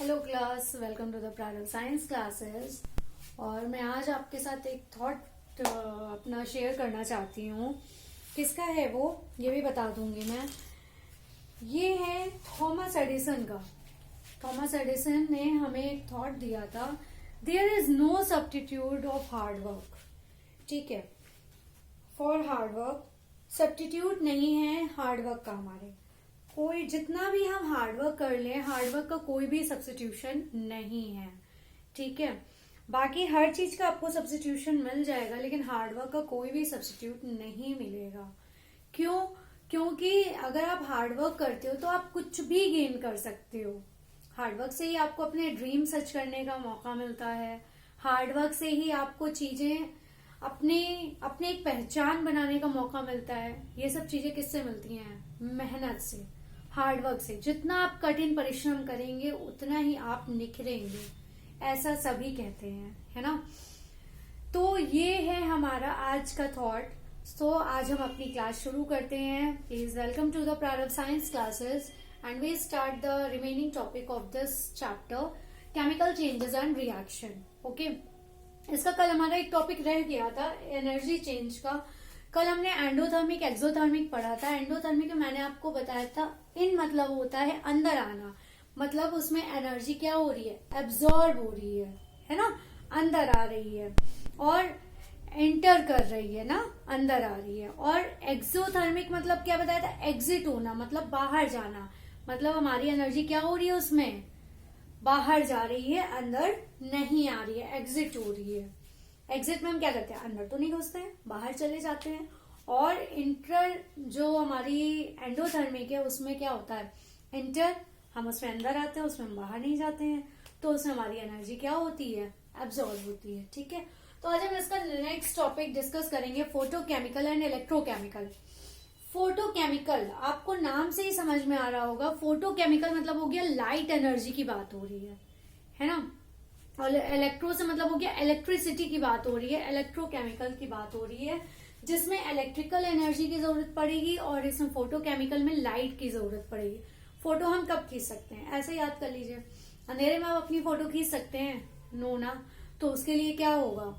Hello class, welcome to the Prarambh science classes. और मैं आज आपके साथ एक थॉट अपना शेयर करना चाहती हूँ। किसका है वो ये भी बता दूंगी मैं। ये है थॉमस एडिसन का। थॉमस एडिसन ने हमें एक थॉट दिया था, there is no substitute of hard work. ठीक है, फॉर हार्ड वर्क सब्स्टिट्यूट नहीं है हार्ड वर्क का। हमारे कोई जितना भी हम हार्डवर्क कर लें, हार्डवर्क का कोई भी सब्स्टिट्यूशन नहीं है। ठीक है, बाकी हर चीज का आपको सब्स्टिट्यूशन मिल जाएगा, लेकिन हार्डवर्क का कोई भी सब्स्टिट्यूट नहीं मिलेगा। क्यों? क्योंकि अगर आप हार्डवर्क करते हो तो आप कुछ भी गेन कर सकते हो। हार्डवर्क से ही आपको अपने ड्रीम सच करने का मौका मिलता है। हार्डवर्क से ही आपको चीजें अपने अपने एक पहचान बनाने का मौका मिलता है। ये सब चीजें किससे मिलती हैं? मेहनत से, हार्डवर्क से। जितना आप कठिन परिश्रम करेंगे उतना ही आप निखरेंगे, ऐसा सभी कहते हैं, है ना। तो ये है हमारा आज का थॉट। तो आज हम अपनी क्लास शुरू करते हैं। Please welcome to the Prarambh science classes and we start the remaining topic of this chapter, chemical changes and reaction. Okay, इसका कल हमारा एक टॉपिक रह गया था एनर्जी चेंज का। कल हमने एंडोथर्मिक एक्सोथर्मिक पढ़ा था। एंडोथर्मिक में मैंने आपको बताया था इन मतलब होता है अंदर आना, मतलब उसमें एनर्जी क्या हो रही है? एब्जॉर्ब हो रही है ना, अंदर आ रही है और एंटर कर रही है ना, अंदर आ रही है। और एक्सोथर्मिक मतलब क्या बताया था? एग्जिट होना, मतलब बाहर जाना। मतलब हमारी एनर्जी क्या हो रही है? उसमें बाहर जा रही है, अंदर नहीं आ रही है, एग्जिट हो रही है। एग्जिट में हम क्या करते हैं? अंदर तो नहीं घुसते हैं, बाहर चले जाते हैं। और इंटर जो हमारी एंडोथर्मिक है उसमें क्या होता है? इंटर, हम उसमें अंदर आते हैं, उसमें हम बाहर नहीं जाते हैं। तो उसमें हमारी एनर्जी क्या होती है? एब्जॉर्ब होती है। ठीक है, तो आज हम इसका नेक्स्ट टॉपिक डिस्कस करेंगे, फोटोकेमिकल एंड इलेक्ट्रोकेमिकल। फोटोकेमिकल आपको नाम से ही समझ में आ रहा होगा। फोटोकेमिकल मतलब हो गया लाइट एनर्जी की बात हो रही है ना। और इलेक्ट्रो से मतलब हो गया इलेक्ट्रिसिटी की बात हो रही है। इलेक्ट्रोकेमिकल की बात हो रही है जिसमें इलेक्ट्रिकल एनर्जी की जरूरत पड़ेगी और इसमें फोटोकेमिकल में लाइट की जरूरत पड़ेगी। फोटो हम कब खींच सकते हैं? ऐसे याद कर लीजिए, अंधेरे में आप अपनी फोटो खींच सकते हैं? नो ना। तो उसके लिए क्या होगा?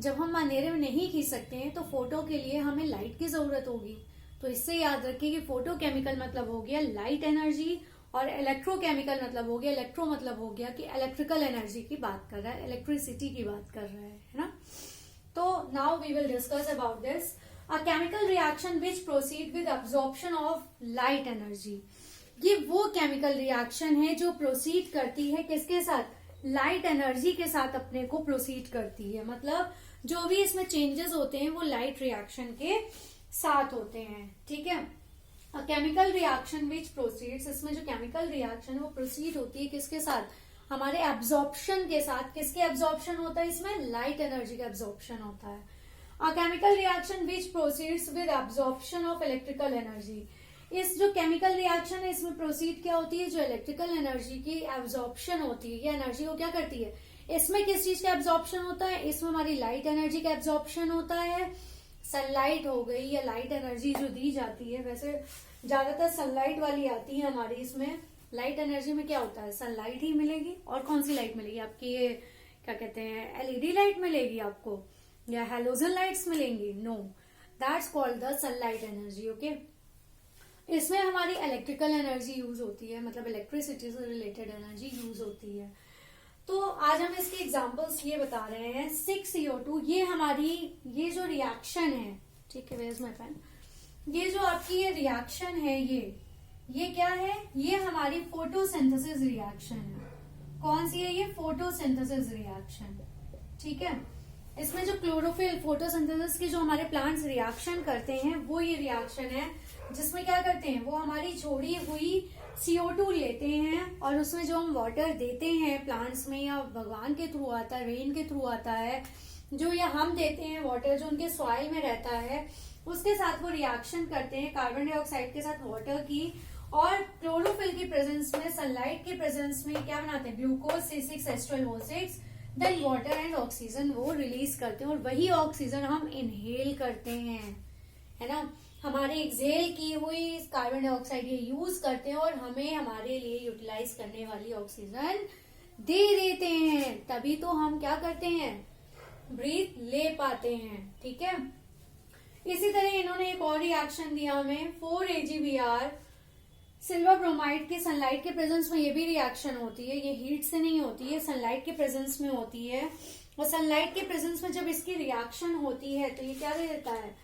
जब हम अंधेरे में नहीं खींच सकते हैं तो फोटो के लिए हमें लाइट की जरूरत होगी। तो इससे याद रखिए कि फोटोकेमिकल मतलब हो गया लाइट एनर्जी और इलेक्ट्रोकेमिकल मतलब हो गया, इलेक्ट्रो मतलब हो गया कि इलेक्ट्रिकल एनर्जी की बात कर रहा है, इलेक्ट्रिसिटी की बात कर रहा है ना। तो now we will discuss about this. A chemical reaction which proceed with absorption of light energy. ये वो केमिकल रिएक्शन है जो प्रोसीड करती है किसके साथ? लाइट एनर्जी के साथ अपने को प्रोसीड करती है। मतलब जो भी इसमें चेंजेस होते हैं वो लाइट रिएक्शन के साथ होते हैं। ठीक है, केमिकल रिएक्शन विच प्रोसीड्स, इसमें जो केमिकल रिएक्शन वो प्रोसीड होती है किसके साथ? हमारे एब्जॉर्प्शन के साथ। किसके एब्जॉर्प्शन होता है इसमें? लाइट एनर्जी का एब्जॉर्प्शन होता है। अ chemical reaction which proceeds with absorption of electrical energy. इस जो केमिकल रिएक्शन है इसमें प्रोसीड क्या होती है? जो इलेक्ट्रिकल एनर्जी की एब्जॉर्प्शन होती है, ये एनर्जी को क्या करती है? इसमें किस चीज का एब्जॉर्प्शन होता है? इसमें हमारी लाइट एनर्जी का एब्जॉर्प्शन होता है। सनलाइट हो गई या लाइट एनर्जी जो दी जाती है, वैसे ज्यादातर सनलाइट वाली आती है हमारी। इसमें लाइट एनर्जी में क्या होता है? सनलाइट ही मिलेगी। और कौन सी लाइट मिलेगी आपकी? ये क्या कहते हैं, एलईडी लाइट मिलेगी आपको या हेलोजन लाइट्स मिलेंगी? No, that's called the sunlight energy. Okay, इसमें हमारी इलेक्ट्रिकल एनर्जी यूज होती है, मतलब इलेक्ट्रिसिटी से रिलेटेड एनर्जी यूज होती है। तो आज हम इसके एग्जांपल्स ये बता रहे हैं। 6CO2 ये हमारी ये जो रिएक्शन है, ठीक है, वेयर्स माय पेन। ये जो आपकी ये रिएक्शन है, ये क्या है? ये हमारी फोटोसिंथेसिस रिएक्शन है। कौन सी है ये? Photosynthesis reaction. ठीक है, इसमें जो क्लोरोफिल, फोटोसिंथेसिस की जो हमारे प्लांट्स रिएक्शन करते हैं वो ये रिएक्शन है जिसमें क्या करते हैं? वो हमारी छोड़ी हुई CO2 लेते हैं और उसमें जो हम वाटर देते हैं प्लांट्स में, या भगवान के थ्रू आता है, रेन के थ्रू आता है, जो या हम देते हैं वाटर जो उनके सॉइल में रहता है, उसके साथ वो रिएक्शन करते हैं कार्बन डाइऑक्साइड के साथ वाटर की। और क्लोरोफिल की प्रेजेंस में, सनलाइट के प्रेजेंस में क्या बनाते हैं? Glucose C6H12O6, then water and oxygen वो रिलीज करते हैं और वही ऑक्सीजन हम इनहेल करते हैं, है ना। हमारे एक्सेल की हुई कार्बन डाइऑक्साइड ये यूज करते हैं और हमें हमारे लिए यूटिलाइज करने वाली ऑक्सीजन दे देते हैं, तभी तो हम क्या करते हैं, ब्रीथ ले पाते हैं। ठीक है, इसी तरह इन्होंने एक और रिएक्शन दिया हमें 4 AgBr सिल्वर ब्रोमाइड के सनलाइट के प्रेजेंस में। ये भी रिएक्शन होती है, ये हीट से नहीं होती है, सनलाइट के प्रेजेंस में होती है। और सनलाइट के प्रेजेंस में जब इसकी रिएक्शन होती है तो ये क्या दे देता है,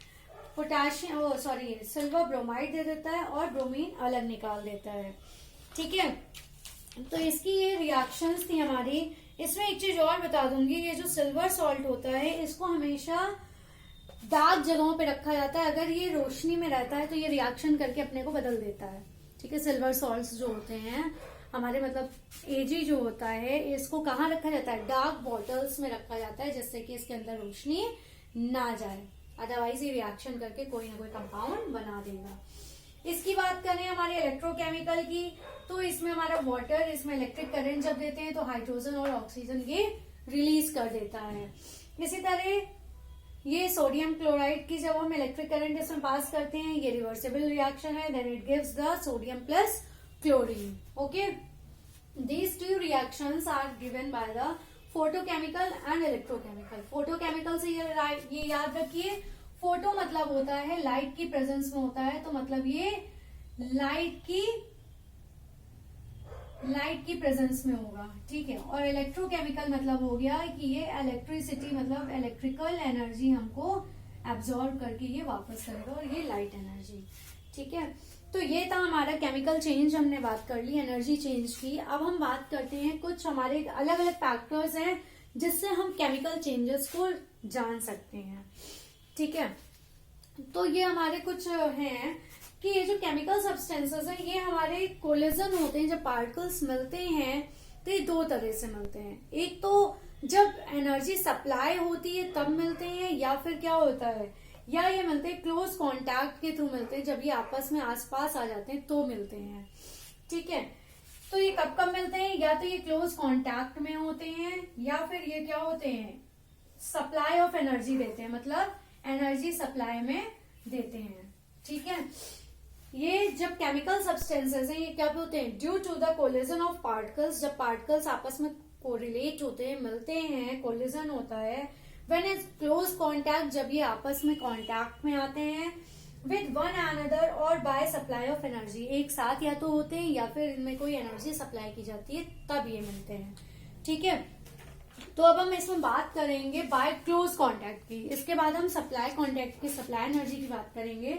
पोटाशियम सिल्वर ब्रोमाइड दे देता है और ब्रोमीन अलग निकाल देता है। ठीक है, तो इसकी ये रिएक्शंस थी हमारी। इसमें एक चीज और बता दूंगी, ये जो सिल्वर सॉल्ट होता है इसको हमेशा डार्क जगहों पे रखा जाता है। अगर ये रोशनी में रहता है तो ये रिएक्शन करके अपने को बदल देता है। ठीक है, सिल्वर सॉल्ट्स जो होते हैं हमारे मतलब Ag जो होता है इसको कहाँ रखा जाता है, डार्क बॉटल्स में रखा जाता है, जिससे कि इसके अंदर रोशनी ना जाए, अदरवाइज ये रिएक्शन करके कोई ना कोई कंपाउंड बना देगा। इसकी बात करें हमारे इलेक्ट्रोकेमिकल की, तो इसमें हमारा वाटर, इसमें इलेक्ट्रिक करंट जब देते हैं तो हाइड्रोजन और ऑक्सीजन ये रिलीज कर देता है। इसी तरह ये सोडियम क्लोराइड की जब हम इलेक्ट्रिक करंट इसमें पास करते हैं, ये रिवर्सिबल रिएक्शन है, then it gives the sodium plus chlorine. Okay, these two reactions are given by the photochemical and electrochemical. Photochemical से ये याद रखिए, फोटो मतलब होता है लाइट की प्रेजेंस में होता है, तो मतलब ये लाइट की प्रेजेंस में होगा। ठीक है, और इलेक्ट्रोकेमिकल मतलब हो गया कि ये इलेक्ट्रिसिटी मतलब इलेक्ट्रिकल एनर्जी हमको एब्जॉर्ब करके ये वापस करेगा, और ये लाइट एनर्जी। ठीक है, तो ये था हमारा केमिकल चेंज, हमने बात कर ली एनर्जी चेंज की। अब हम बात करते हैं कुछ हमारे अलग अलग फैक्टर्स हैं जिससे हम केमिकल चेंजेस को जान सकते हैं। ठीक है, तो ये हमारे कुछ हैं कि ये जो केमिकल सब्सटेंसेस हैं ये हमारे कोलिजन होते हैं, जब पार्टिकल्स मिलते हैं तो ये दो तरह से मिलते हैं। एक तो जब एनर्जी सप्लाई होती है तब मिलते हैं, या फिर क्या होता है, या ये मिलते हैं क्लोज कांटेक्ट के थ्रू मिलते हैं, जब ये आपस में आसपास आ जाते हैं तो मिलते हैं। ठीक है, तो ये कब कब मिलते हैं, या तो ये क्लोज कांटेक्ट में होते हैं, या फिर ये क्या होते हैं, सप्लाई ऑफ एनर्जी देते हैं, मतलब एनर्जी सप्लाई में देते हैं। ठीक है, ये जब केमिकल सब्सटेंसेस हैं ये क्या होते हैं, due to the collision of particles, जब पार्टिकल्स आपस में कोरिलेट होते हैं, मिलते हैं, कोलिजन होता है। व्हेन इज क्लोज कांटेक्ट, जब ये आपस में कांटेक्ट में आते हैं, विद वन अनदर और बाय सप्लाई ऑफ एनर्जी, एक साथ या तो होते हैं या फिर इनमें कोई एनर्जी सप्लाई की जाती है तब ये मिलते हैं। ठीक है, तो अब हम इसमें बात करेंगे बाय क्लोज कांटेक्ट की, इसके बाद हम सप्लाई कांटेक्ट की, सप्लाई एनर्जी की बात करेंगे।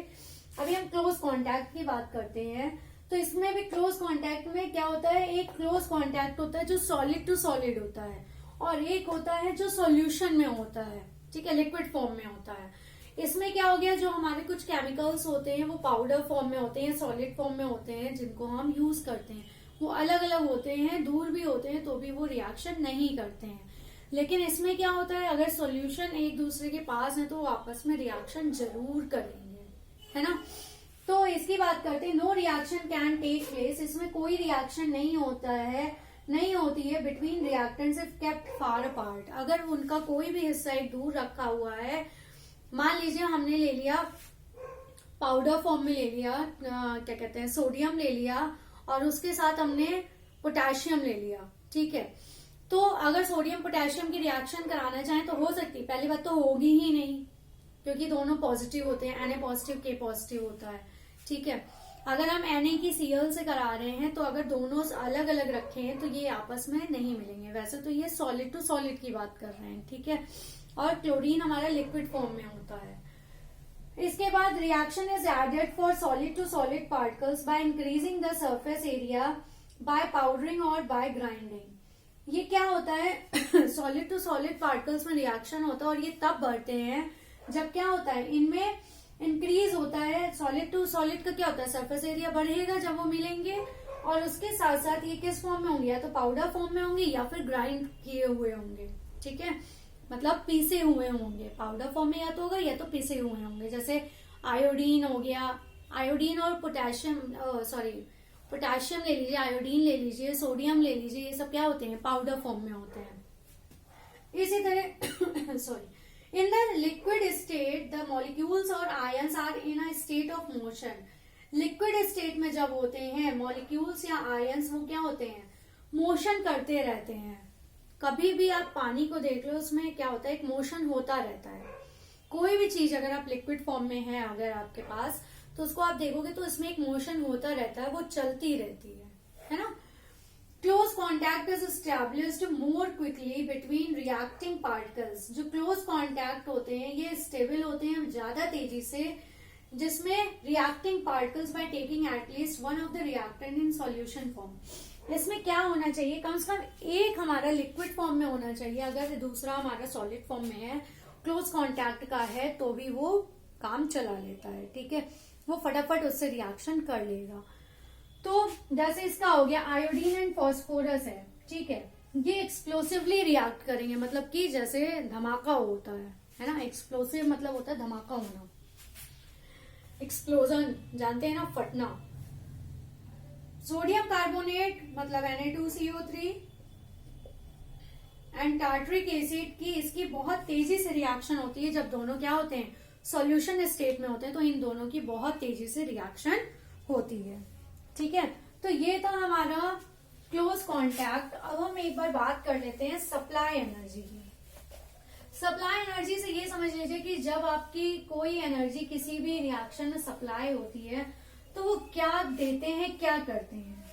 अभी हम क्लोज कांटेक्ट की बात करते हैं, तो इसमें भी क्लोज कांटेक्ट में क्या होता है, एक क्लोज कांटेक्ट होता है जो सॉलिड टू सॉलिड होता है, और एक होता है जो सॉल्यूशन में होता है। ठीक है, लिक्विड फॉर्म में होता है। इसमें क्या हो गया, जो हमारे कुछ केमिकल्स होते हैं वो पाउडर फॉर्म में होते हैं, सॉलिड फॉर्म में होते हैं, जिनको हम यूज करते हैं, वो अलग अलग होते हैं, दूर भी होते हैं तो भी वो रिएक्शन नहीं करते हैं। लेकिन इसमें क्या होता है, अगर सॉल्यूशन एक दूसरे के पास है तो वो आपस में रिएक्शन जरूर करेंगे, है ना। तो इसकी बात करते हैं, no reaction can take place, इसमें कोई रिएक्शन नहीं होती है between reactants if kept far apart, अगर उनका कोई भी हिस्सा एक दूर रखा हुआ है। मान लीजिए हमने ले लिया पाउडर फॉर्म में ले लिया, क्या कहते हैं, सोडियम ले लिया, और उसके साथ हमने पोटेशियम ले लिया। ठीक है, तो अगर सोडियम पोटेशियम की रिएक्शन कराना चाहें तो हो सकती है, पहली बात तो होगी ही नहीं क्योंकि दोनों पॉजिटिव होते हैं, Na पॉजिटिव K पॉजिटिव होता है। ठीक है, अगर हम Na की Cl से करा रहे हैं तो अगर दोनों अलग अलग रखे हैं तो ये आपस में नहीं मिलेंगे। वैसे तो ये सॉलिड टू सॉलिड की बात कर रहे हैं। ठीक है, और क्लोरीन हमारा लिक्विड फॉर्म में होता है। इसके बाद reaction is added for solid to solid particles by increasing the surface area by powdering और बाय ग्राइंडिंग। ये क्या होता है, सॉलिड टू सॉलिड पार्टिकल्स में रिएक्शन होता है और ये तब बढ़ते हैं जब क्या होता है, इनमें इंक्रीज होता है। सॉलिड टू सॉलिड का क्या होता है, सरफेस एरिया बढ़ेगा जब वो मिलेंगे, और उसके साथ साथ ये किस फॉर्म में होंगे, या तो पाउडर फॉर्म में होंगे या फिर ग्राइंड किए हुए होंगे। ठीक है, मतलब पीसे हुए होंगे, पाउडर फॉर्म में या तो होगा या तो पीसे हुए होंगे। जैसे आयोडीन हो गया, आयोडीन और पोटेशियम पोटेशियम ले लीजिए, आयोडीन ले लीजिए, सोडियम ले लीजिए, ये सब क्या होते हैं, पाउडर फॉर्म में होते हैं। इसी तरह in the liquid state the molecules और ions are in a state of motion. Liquid state में जब होते हैं मॉलिक्यूल्स या आयंस, वो क्या होते हैं, मोशन करते रहते हैं। कभी भी आप पानी को देख लो, उसमें क्या होता है, एक मोशन होता रहता है। कोई भी चीज अगर आप लिक्विड फॉर्म में है अगर आपके पास, तो उसको आप देखोगे तो इसमें एक मोशन होता रहता है, वो चलती रहती है ना। Close contact is established more quickly between reacting particles. जो क्लोज कॉन्टैक्ट होते हैं ये स्टेबल होते हैं ज्यादा तेजी से, जिसमें reacting particles by taking at least one of the reactant in solution form. इसमें क्या होना चाहिए, कम से कम एक हमारा लिक्विड फॉर्म में होना चाहिए, अगर दूसरा हमारा सॉलिड फॉर्म में है, क्लोज कॉन्टैक्ट का है, तो भी वो काम चला लेता है, ठीक है, वो फटाफट उससे रिएक्शन कर लेगा। तो जैसे इसका हो गया आयोडीन एंड फॉस्फोरस है, ठीक है, ये एक्सप्लोसिवली रिएक्ट करेंगे, मतलब कि जैसे धमाका होता है ना। एक्सप्लोसिव मतलब होता है धमाका होना, एक्सप्लोजन जानते हैं ना, फटना। सोडियम कार्बोनेट मतलब Na2CO3 एंड टार्टरिक एसिड की इसकी बहुत तेजी से रिएक्शन होती है जब दोनों क्या होते हैं, सॉल्यूशन स्टेट में होते हैं, तो इन दोनों की बहुत तेजी से रिएक्शन होती है, ठीक है। तो ये था हमारा क्लोज कॉन्टैक्ट। अब हम एक बार बात कर लेते हैं सप्लाई एनर्जी की। सप्लाई एनर्जी से ये समझ लीजिए कि जब आपकी कोई एनर्जी किसी भी रिएक्शन में सप्लाई होती है तो वो क्या देते हैं, क्या करते हैं,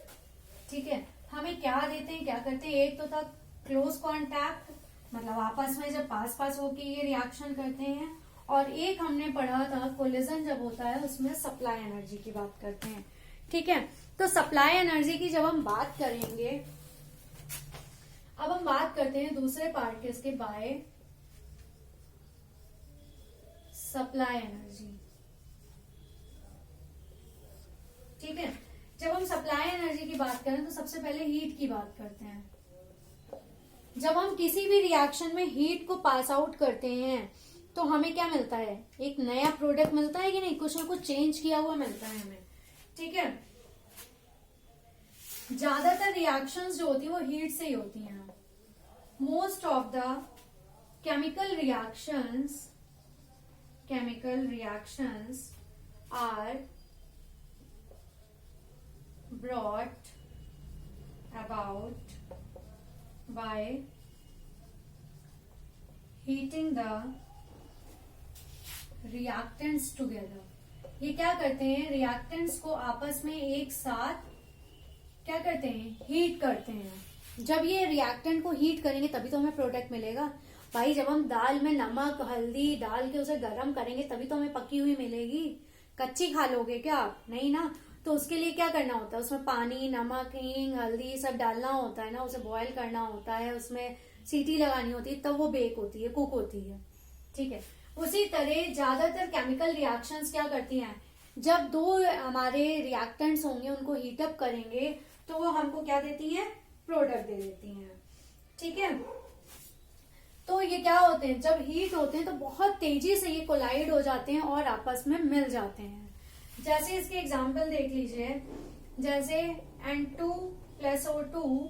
ठीक है, हमें क्या देते हैं, क्या करते हैं। एक तो था क्लोज कॉन्टैक्ट, मतलब आपस में जब पास पास होके ये रिएक्शन करते हैं, और एक हमने पढ़ा था कोलिजन जब होता है, उसमें सप्लाई एनर्जी की बात करते हैं, ठीक है। तो सप्लाई एनर्जी की जब हम बात करेंगे, अब हम बात करते हैं दूसरे पार्ट के, इसके बाय सप्लाई एनर्जी, ठीक है। जब हम सप्लाई एनर्जी की बात करें तो सबसे पहले हीट की बात करते हैं। जब हम किसी भी रिएक्शन में हीट को पास आउट करते हैं तो हमें क्या मिलता है, एक नया प्रोडक्ट मिलता है कि नहीं, कुछ ना कुछ चेंज किया हुआ मिलता है हमें, ठीक है। ज्यादातर रिएक्शंस जो होती है वो हीट से ही होती हैं। Most of the chemical reactions are brought about by heating the reactants together। ये क्या करते हैं, रिएक्टेंट्स को आपस में एक साथ क्या करते हैं, हीट करते हैं। जब ये रिएक्टेंट को हीट करेंगे तभी तो हमें प्रोडक्ट मिलेगा भाई। जब हम दाल में नमक हल्दी डाल के उसे गर्म करेंगे तभी तो हमें पकी हुई मिलेगी, कच्ची खा लोगे क्या आप, नहीं ना। तो उसके लिए क्या करना होता है, उसमें पानी नमक हींग हल्दी सब डालना होता है ना, उसे बॉईल करना होता है, उसमें सीटी लगानी होती है, तब वो बेक होती है, कुक होती है, ठीक है। उसी तरह ज्यादातर केमिकल रिएक्शंस क्या करती हैं, जब दो हमारे रिएक्टेंट्स होंगे उनको हीटअप करेंगे तो वो हमको क्या देती हैं, प्रोडक्ट दे देती हैं, ठीक है। तो ये क्या होते हैं, जब हीट होते हैं तो बहुत तेजी से ये कोलाइड हो जाते हैं और आपस में मिल जाते हैं। जैसे इसके एग्जांपल देख लीजिए, जैसे N2+O2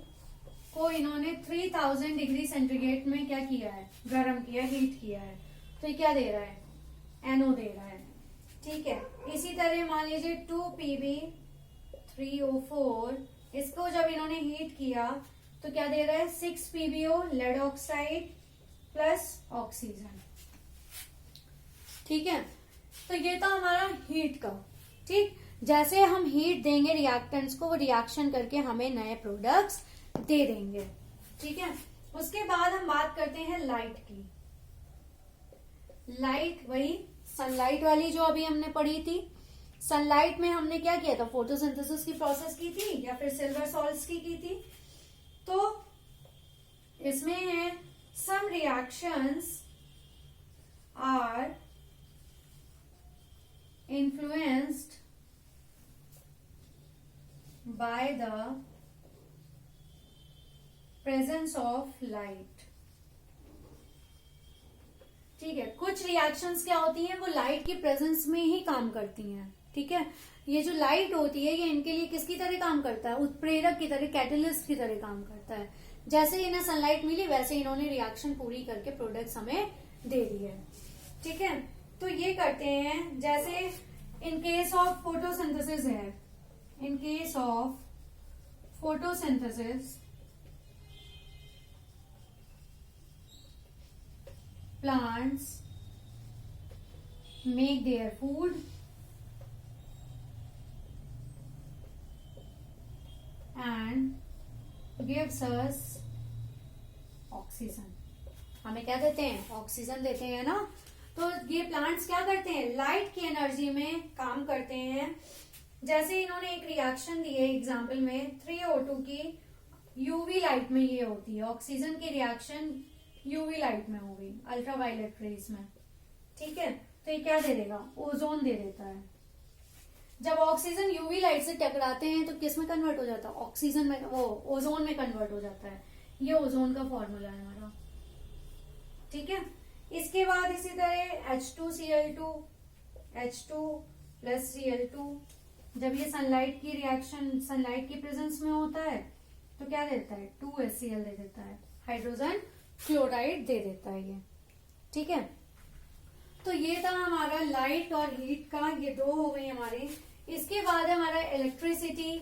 को इन्होंने 3000 डिग्री सेंटीग्रेड में क्या किया है, गर्म किया, हीट किया है, तो ये क्या दे रहा है, NO दे रहा है, ठीक है। इसी तरह मान लीजिए 2Pb3O4, इसको जब इन्होंने हीट किया तो क्या दे रहा है, 6PbO lead oxide plus oxygen, ठीक है। तो ये था हमारा हीट का, ठीक। जैसे हम हीट देंगे रिएक्टेंट्स को, वो रिएक्शन करके हमें नए प्रोडक्ट्स दे देंगे, ठीक है। उसके बाद हम बात करते हैं लाइट की। लाइट वही सनलाइट वाली जो अभी हमने पढ़ी थी। सनलाइट में हमने क्या किया था, फोटोसिंथेसिस की प्रोसेस की थी या फिर सिल्वर सॉल्ट्स की थी। तो इसमें है some reactions are influenced by the presence of light, ठीक है। कुछ रिएक्शंस क्या होती हैं, वो लाइट की प्रेजेंस में ही काम करती हैं, ठीक है। ये जो लाइट होती है ये इनके लिए किसकी तरह काम करता है, उत्प्रेरक की तरह, कैटलिस्ट की तरह काम करता है। जैसे इन्हें सनलाइट मिली वैसे इन्होंने रिएक्शन पूरी करके प्रोडक्ट्स हमें दे दी है। ठीक है, तो ये करते हैं, जैसे इन केस ऑफ फोटोसिंथेसिस है, in case of photosynthesis plants make their food and gives us oxygen. हमें क्या देते हैं? ऑक्सीजन देते हैं ना। तो ये प्लांट्स क्या करते हैं? लाइट की एनर्जी में काम करते हैं। जैसे इन्होंने एक रिएक्शन दी है एग्जाम्पल में, 3O2 की यूवी लाइट में ये होती है, ऑक्सीजन की रिएक्शन यूवी लाइट में हो गई, अल्ट्रावायलेट रेज में। ठीक है, तो ये क्या दे देगा? ओजोन दे देता है। जब ऑक्सीजन यूवी लाइट से टकराते हैं तो किस में कन्वर्ट हो जाता है? ऑक्सीजन में, वो ओजोन में कन्वर्ट हो जाता है। ये ओजोन का फॉर्मूला है हमारा। ठीक है, इसके बाद इसी तरह H2Cl2, H2 प्लस Cl2, जब ये सनलाइट की रिएक्शन सनलाइट की प्रेजेंस में होता है तो क्या देता है? 2HCl दे देता है, हाइड्रोजन क्लोराइड दे देता है ये। ठीक है, तो ये था हमारा लाइट और हीट का, ये दो हो गई हमारे। इसके बाद है हमारा इलेक्ट्रिसिटी।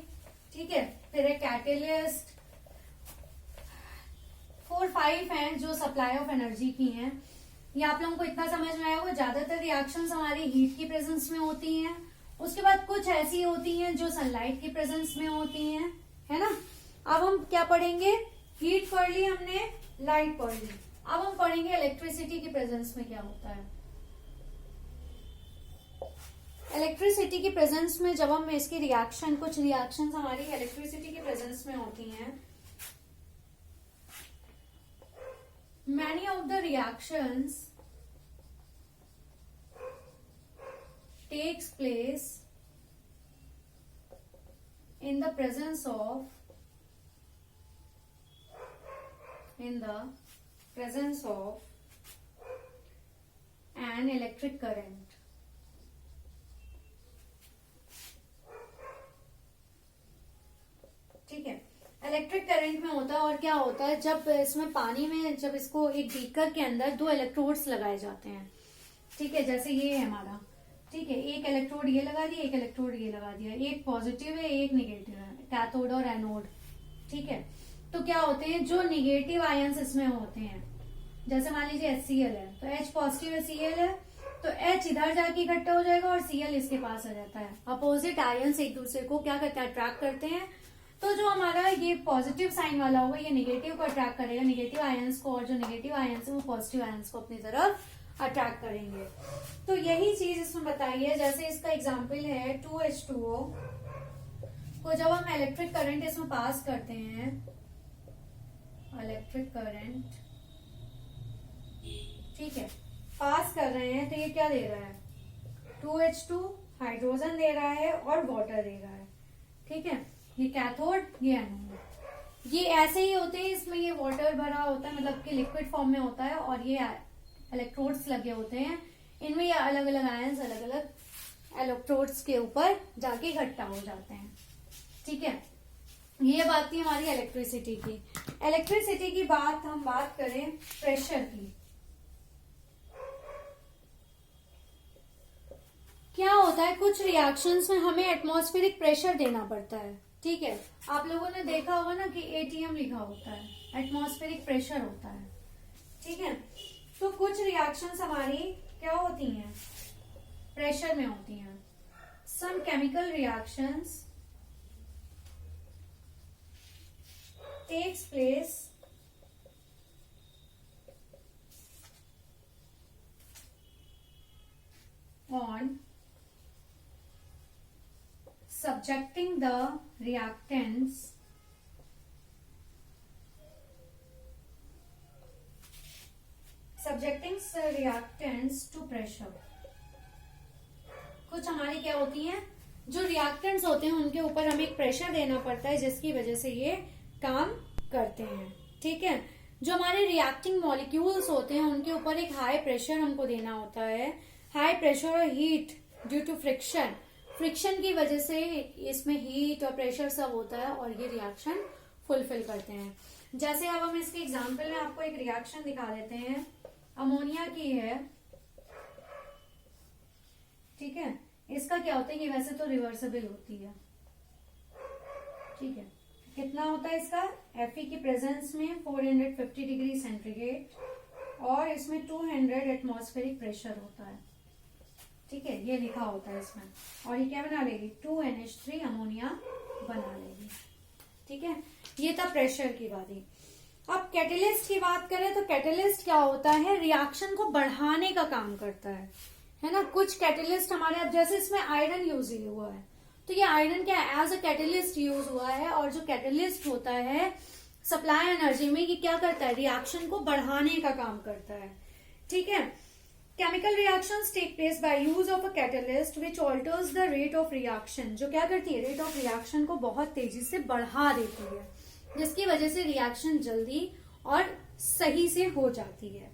ठीक है, फिर है कैटेलिस्ट। 4-5 हैं जो सप्लाई ऑफ एनर्जी की हैं। ये आप लोगों को इतना समझ में आया होगा, ज्यादातर रिएक्शंस हमारी हीट की प्रेजेंस में होती हैं। उसके बाद कुछ ऐसी होती हैं जो सनलाइट की प्रेजेंस में होती हैं, है ना। अब हम क्या पढ़ेंगे? हीट पढ़ ली हमने, लाइट पढ़ ली। अब हम पढ़ेंगे इलेक्ट्रिसिटी की प्रेजेंस में क्या होता है। इलेक्ट्रिसिटी की प्रेजेंस में जब हम इसकी रिएक्शन, कुछ रिएक्शंस हमारी इलेक्ट्रिसिटी की प्रेजेंस में होती हैं। Many of the reactions takes place in the presence of an electric current। ठीक है, इलेक्ट्रिक करंट में होता है। और क्या होता है, जब इसमें पानी में, जब इसको एक बीकर के अंदर 2 इलेक्ट्रोड्स लगाए जाते हैं। ठीक है, जैसे ये है हमारा। ठीक है, एक इलेक्ट्रोड ये लगा दिया, एक इलेक्ट्रोड ये लगा दिया, एक पॉजिटिव है एक निगेटिव है, कैथोड और एनोड। ठीक है, तो क्या होते हैं, जो निगेटिव आयंस इसमें होते हैं, जैसे मान लीजिए HCl है तो H पॉजिटिव है, Cl है, तो H इधर जाके इकट्ठा हो जाएगा और Cl इसके पास आ जाता है। अपोजिट आयंस एक दूसरे को क्या करते हैं? अट्रैक्ट करते हैं। तो जो हमारा ये पॉजिटिव साइन वाला होगा ये निगेटिव को अट्रैक्ट करेगा, निगेटिव आयंस को, और जो निगेटिव आयंस है वो पॉजिटिव आयंस को अपनी तरफ अट्रैक्ट करेंगे। तो यही चीज इसमें बताई है। जैसे इसका एग्जांपल है 2H2O को जब हम इलेक्ट्रिक करंट इसमें पास करते हैं, इलेक्ट्रिक करंट, ठीक है, पास कर रहे हैं, तो ये क्या दे रहा है? 2H2 हाइड्रोजन दे रहा है और वाटर दे रहा है। ठीक है, ये कैथोड, ये एनोड। ये ऐसे ही होते हैं, इसमें ये वाटर भरा होता है, मतलब कि लिक्विड फॉर्म में होता है, और ये इलेक्ट्रोड्स लगे होते हैं। इनमें ये अलग अलग आयंस अलग अलग इलेक्ट्रोड्स के ऊपर जाके इकट्ठा हो जाते हैं। ठीक है, ये बात थी हमारी इलेक्ट्रिसिटी की। इलेक्ट्रिसिटी की बात हम बात करें प्रेशर की। क्या होता है, कुछ रिएक्शंस में हमें एटमॉस्फेरिक प्रेशर देना पड़ता है। ठीक है, आप लोगों ने देखा होगा ना कि ATM लिखा होता है, एटमॉस्फेरिक प्रेशर होता है। ठीक है, तो कुछ रिएक्शंस हमारी क्या होती हैं? प्रेशर में होती हैं। Some chemical reactions takes place on subjecting the reactants to pressure। कुछ हमारी क्या होती हैं, जो रिएक्टेंट्स होते हैं उनके ऊपर हमें एक प्रेशर देना पड़ता है जिसकी वजह से ये काम करते हैं। ठीक है, जो हमारे रिएक्टिंग मॉलिक्यूल्स होते हैं उनके ऊपर एक हाई प्रेशर हमको देना होता है। हाई प्रेशर और heat due to friction, friction की वजह से इसमें हीट और प्रेशर सब होता है और ये रिएक्शन फुलफिल करते हैं। जैसे अब हम इसके एग्जांपल में आपको एक रिएक्शन दिखा देते हैं। अमोनिया की है, ठीक है। इसका क्या होता है, ये वैसे तो रिवर्सेबल होती है, ठीक है। कितना होता है इसका, Fe की प्रेजेंस में 450 डिग्री सेंटीग्रेड और इसमें 200 एटमॉस्फेरिक प्रेशर होता है, ठीक है। ये लिखा होता है इसमें, और ये क्या बना लेगी, 2NH3 अमोनिया बना लेगी, ठीक है। ये था प्रेशर की बात। अब कैटेलिस्ट की बात करें तो कैटेलिस्ट क्या होता है, रिएक्शन को बढ़ाने का काम करता है ना। कुछ कैटेलिस्ट हमारे, अब जैसे इसमें आयरन यूज हुआ है, तो ये आयरन क्या है, एज अ कैटेलिस्ट यूज हुआ है। और जो कैटेलिस्ट होता है सप्लाई एनर्जी में, ये क्या करता है, रिएक्शन को बढ़ाने का काम करता है, ठीक है। Chemical reactions take place by use of a catalyst which alters the rate of reaction, जो क्या करती है, रेट ऑफ रिएक्शन को बहुत तेजी से बढ़ा देती है, जिसकी वजह से रिएक्शन जल्दी और सही से हो जाती है,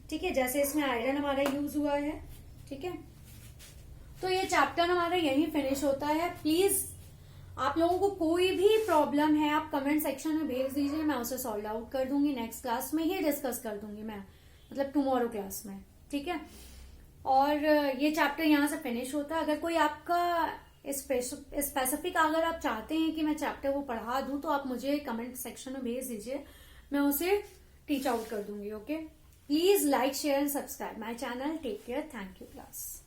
ठीक है। जैसे इसमें आयरन हमारा यूज हुआ है, ठीक है। तो ये चैप्टर हमारा यहीं फिनिश होता है। प्लीज आप लोगों को कोई भी प्रॉब्लम है आप कमेंट सेक्शन में भेज दीजिए, मैं उसे सॉल्व आउट कर दूंगी, नेक्स्ट क्लास में ही डिस्कस कर दूंगी मैं, मतलब टुमारो क्लास में, ठीक है। और ये चैप्टर यहाँ से फिनिश होता है। अगर कोई आपका स्पेसिफिक अगर आप चाहते हैं कि मैं चैप्टर वो पढ़ा दूं, तो आप मुझे कमेंट सेक्शन में भेज दीजिए, मैं उसे टीच आउट कर दूंगी, okay. Please like share and subscribe my channel. Take care, thank you class.